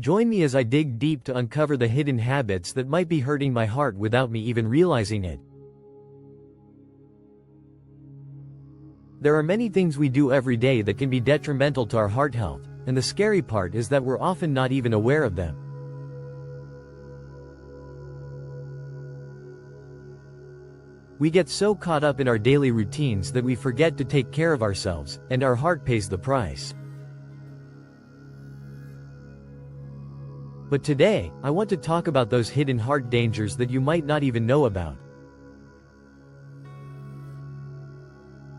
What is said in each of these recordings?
Join me as I dig deep to uncover the hidden habits that might be hurting my heart without me even realizing it. There are many things we do every day that can be detrimental to our heart health, and the scary part is that we're often not even aware of them. We get so caught up in our daily routines that we forget to take care of ourselves, and our heart pays the price. But today, I want to talk about those hidden heart dangers that you might not even know about.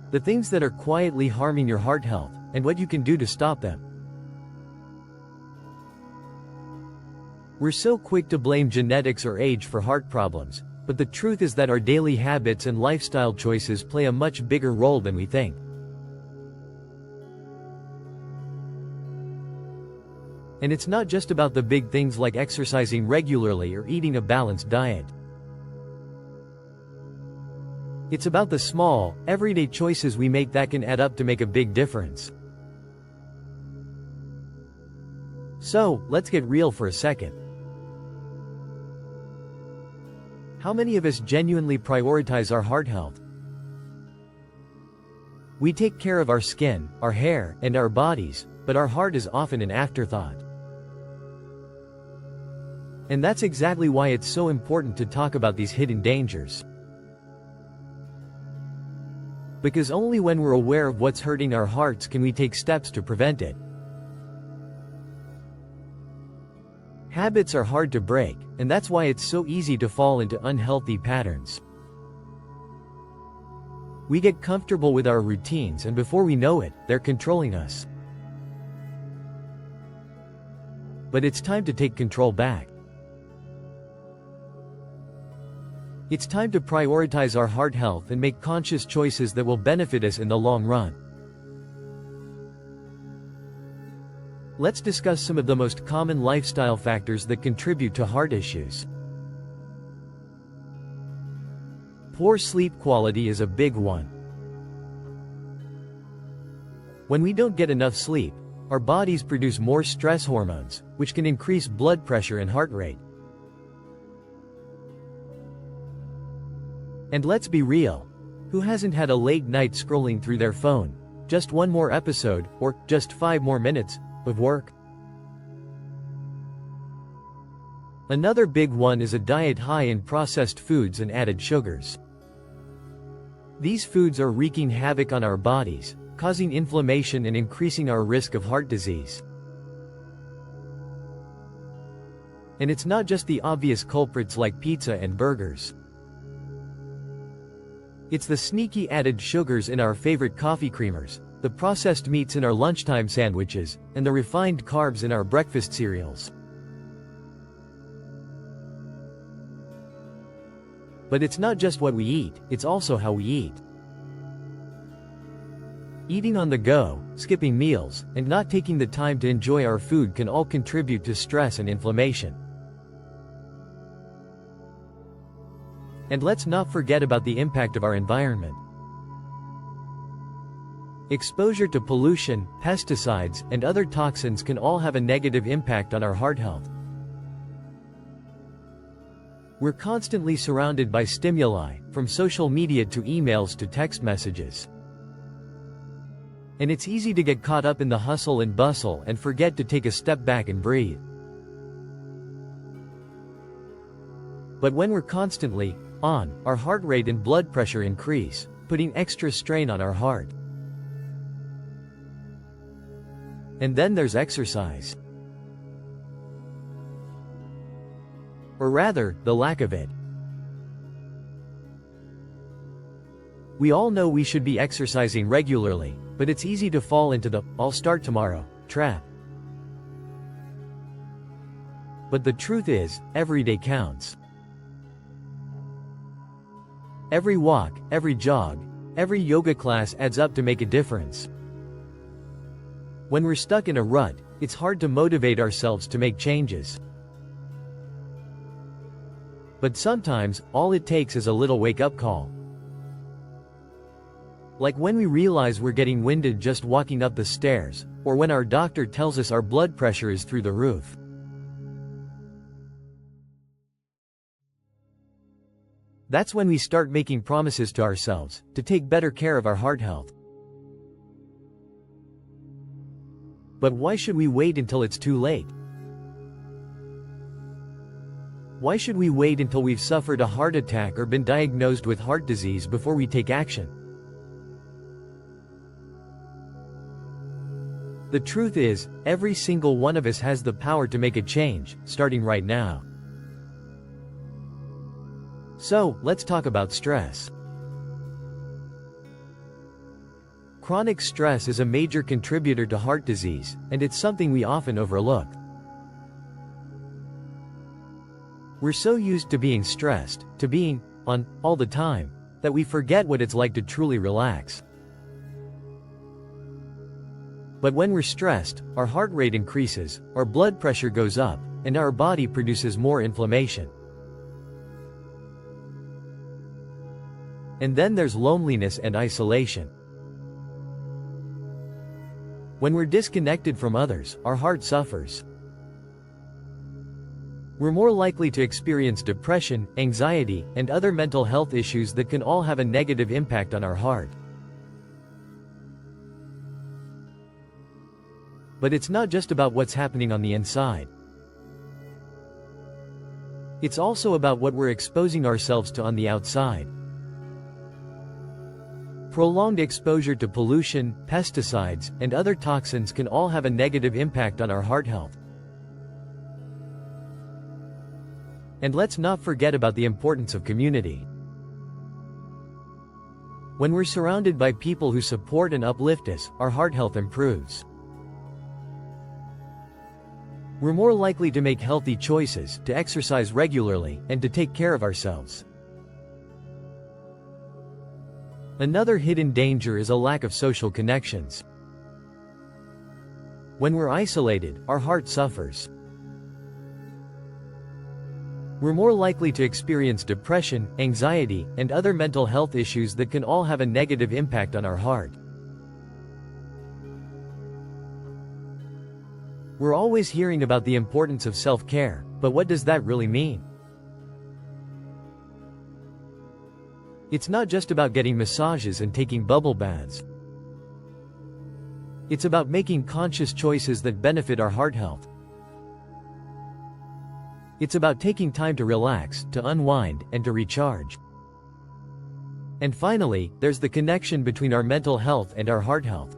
The things that are quietly harming your heart health, and what you can do to stop them. We're so quick to blame genetics or age for heart problems, but the truth is that our daily habits and lifestyle choices play a much bigger role than we think. And it's not just about the big things like exercising regularly or eating a balanced diet. It's about the small, everyday choices we make that can add up to make a big difference. So, let's get real for a second. How many of us genuinely prioritize our heart health? We take care of our skin, our hair, and our bodies, but our heart is often an afterthought. And that's exactly why it's so important to talk about these hidden dangers. Because only when we're aware of what's hurting our hearts can we take steps to prevent it. Habits are hard to break, and that's why it's so easy to fall into unhealthy patterns. We get comfortable with our routines, and before we know it, they're controlling us. But it's time to take control back. It's time to prioritize our heart health and make conscious choices that will benefit us in the long run. Let's discuss some of the most common lifestyle factors that contribute to heart issues. Poor sleep quality is a big one. When we don't get enough sleep, our bodies produce more stress hormones, which can increase blood pressure and heart rate. And let's be real. Who hasn't had a late night scrolling through their phone, just one more episode, or just 5 more minutes, of work? Another big one is a diet high in processed foods and added sugars. These foods are wreaking havoc on our bodies, causing inflammation and increasing our risk of heart disease. And it's not just the obvious culprits like pizza and burgers. It's the sneaky added sugars in our favorite coffee creamers, the processed meats in our lunchtime sandwiches, and the refined carbs in our breakfast cereals. But it's not just what we eat, it's also how we eat. Eating on the go, skipping meals, and not taking the time to enjoy our food can all contribute to stress and inflammation. And let's not forget about the impact of our environment. Exposure to pollution, pesticides, and other toxins can all have a negative impact on our heart health. We're constantly surrounded by stimuli, from social media to emails to text messages. And it's easy to get caught up in the hustle and bustle and forget to take a step back and breathe. But when we're constantly on, our heart rate and blood pressure increase, putting extra strain on our heart. And then there's exercise. Or rather, the lack of it. We all know we should be exercising regularly, but it's easy to fall into the "I'll start tomorrow" trap. But the truth is, every day counts. Every walk, every jog, every yoga class adds up to make a difference. When we're stuck in a rut, it's hard to motivate ourselves to make changes. But sometimes, all it takes is a little wake-up call. Like when we realize we're getting winded just walking up the stairs, or when our doctor tells us our blood pressure is through the roof. That's when we start making promises to ourselves to take better care of our heart health. But why should we wait until it's too late? Why should we wait until we've suffered a heart attack or been diagnosed with heart disease before we take action? The truth is, every single one of us has the power to make a change, starting right now. So, let's talk about stress. Chronic stress is a major contributor to heart disease, and it's something we often overlook. We're so used to being stressed, to being on all the time, that we forget what it's like to truly relax. But when we're stressed, our heart rate increases, our blood pressure goes up, and our body produces more inflammation. And then there's loneliness and isolation. When we're disconnected from others, our heart suffers. We're more likely to experience depression, anxiety, and other mental health issues that can all have a negative impact on our heart. But it's not just about what's happening on the inside. It's also about what we're exposing ourselves to on the outside. Prolonged exposure to pollution, pesticides, and other toxins can all have a negative impact on our heart health. And let's not forget about the importance of community. When we're surrounded by people who support and uplift us, our heart health improves. We're more likely to make healthy choices, to exercise regularly, and to take care of ourselves. Another hidden danger is a lack of social connections. When we're isolated, our heart suffers. We're more likely to experience depression, anxiety, and other mental health issues that can all have a negative impact on our heart. We're always hearing about the importance of self-care, but what does that really mean? It's not just about getting massages and taking bubble baths. It's about making conscious choices that benefit our heart health. It's about taking time to relax, to unwind, and to recharge. And finally, there's the connection between our mental health and our heart health.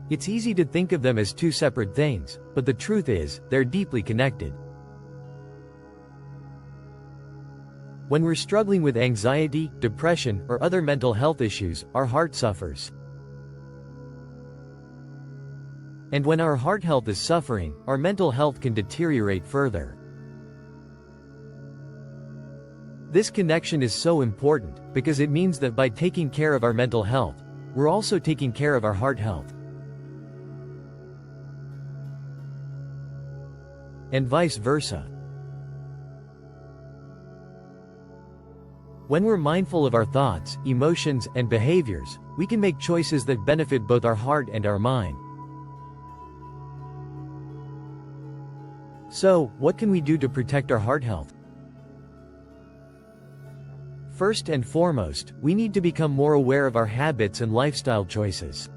It's easy to think of them as two separate things, but the truth is, they're deeply connected. When we're struggling with anxiety, depression, or other mental health issues, our heart suffers. And when our heart health is suffering, our mental health can deteriorate further. This connection is so important, because it means that by taking care of our mental health, we're also taking care of our heart health. And vice versa. When we're mindful of our thoughts, emotions, and behaviors, we can make choices that benefit both our heart and our mind. So, what can we do to protect our heart health? First and foremost, we need to become more aware of our habits and lifestyle choices.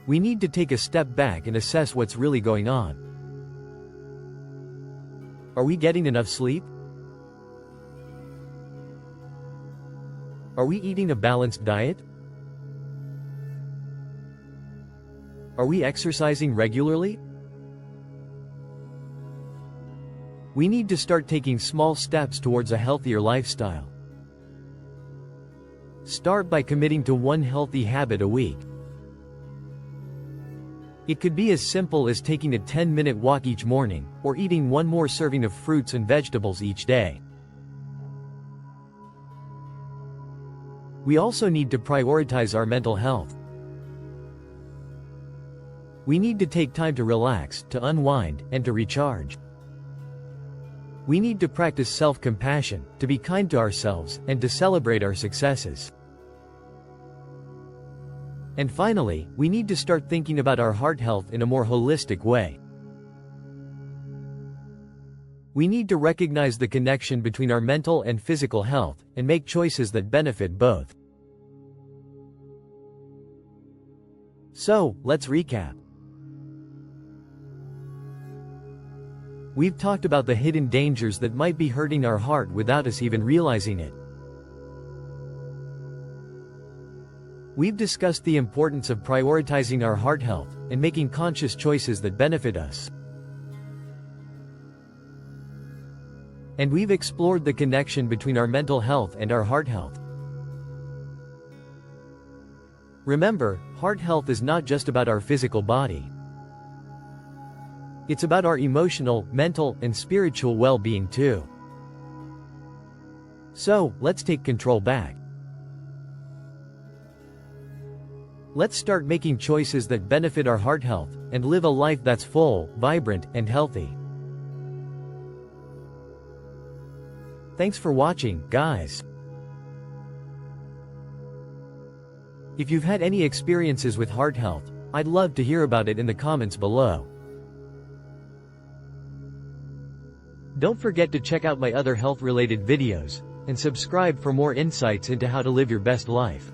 We need to take a step back and assess what's really going on. Are we getting enough sleep? Are we eating a balanced diet? Are we exercising regularly? We need to start taking small steps towards a healthier lifestyle. Start by committing to one healthy habit a week. It could be as simple as taking a 10-minute walk each morning, or eating one more serving of fruits and vegetables each day. We also need to prioritize our mental health. We need to take time to relax, to unwind, and to recharge. We need to practice self-compassion, to be kind to ourselves, and to celebrate our successes. And finally, we need to start thinking about our heart health in a more holistic way. We need to recognize the connection between our mental and physical health, and make choices that benefit both. So, let's recap. We've talked about the hidden dangers that might be hurting our heart without us even realizing it. We've discussed the importance of prioritizing our heart health, and making conscious choices that benefit us. And we've explored the connection between our mental health and our heart health. Remember, heart health is not just about our physical body. It's about our emotional, mental, and spiritual well-being too. So, let's take control back. Let's start making choices that benefit our heart health, and live a life that's full, vibrant, and healthy. Thanks for watching, guys. If you've had any experiences with heart health, I'd love to hear about it in the comments below. Don't forget to check out my other health-related videos, and subscribe for more insights into how to live your best life.